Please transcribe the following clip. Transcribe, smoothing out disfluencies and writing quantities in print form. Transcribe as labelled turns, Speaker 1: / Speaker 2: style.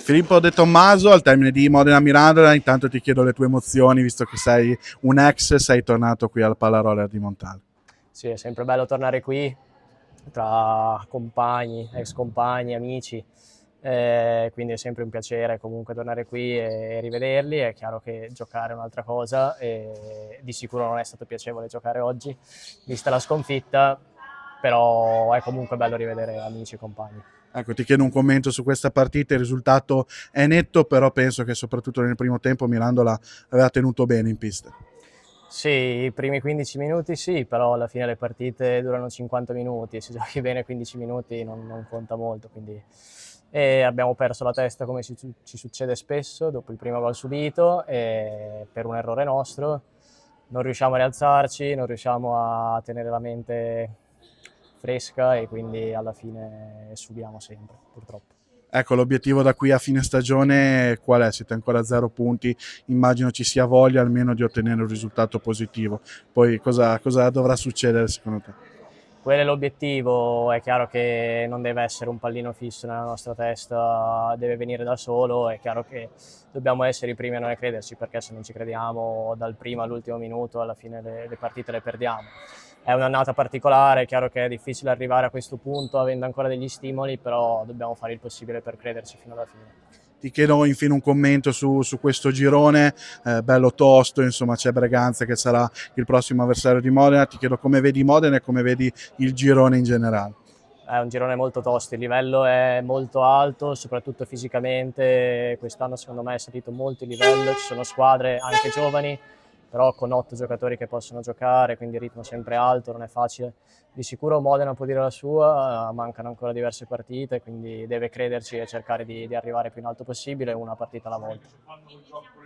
Speaker 1: Filippo De Tommaso, al termine di Modena-Mirandola, intanto ti chiedo le tue emozioni, visto che sei un ex, sei tornato qui al Pallaroller di Montale.
Speaker 2: Sì, è sempre bello tornare qui tra compagni, ex compagni, amici, quindi è sempre un piacere comunque tornare qui e rivederli. È chiaro che giocare è un'altra cosa e di sicuro non è stato piacevole giocare oggi, vista la sconfitta, però è comunque bello rivedere amici e compagni.
Speaker 1: Ecco, ti chiedo un commento su questa partita, il risultato è netto, però penso che soprattutto nel primo tempo Mirandola aveva tenuto bene in pista.
Speaker 2: Sì, i primi 15 minuti sì, però alla fine le partite durano 50 minuti e se giochi bene 15 minuti non conta molto, quindi e abbiamo perso la testa come ci succede spesso dopo il primo gol subito e per un errore nostro non riusciamo a rialzarci, non riusciamo a tenere la mente fresca e quindi alla fine subiamo sempre, purtroppo.
Speaker 1: Ecco, l'obiettivo da qui a fine stagione qual è? Siete ancora a 0 punti, immagino ci sia voglia almeno di ottenere un risultato positivo. Poi cosa dovrà succedere secondo te?
Speaker 2: Quello è l'obiettivo, è chiaro che non deve essere un pallino fisso nella nostra testa, deve venire da solo, è chiaro che dobbiamo essere i primi a non crederci perché se non ci crediamo dal primo all'ultimo minuto alla fine le partite le perdiamo. È un'annata particolare, è chiaro che è difficile arrivare a questo punto avendo ancora degli stimoli, però dobbiamo fare il possibile per crederci fino alla fine.
Speaker 1: Ti chiedo infine un commento su questo girone, bello tosto, insomma c'è Breganza che sarà il prossimo avversario di Modena, ti chiedo come vedi Modena e come vedi il girone in generale.
Speaker 2: È un girone molto tosto, il livello è molto alto, soprattutto fisicamente. Quest'anno secondo me è salito molto il livello, ci sono squadre anche giovani, però con 8 giocatori che possono giocare, quindi il ritmo sempre alto, non è facile. Di sicuro Modena può dire la sua, mancano ancora diverse partite, quindi deve crederci e cercare di arrivare più in alto possibile, una partita alla volta.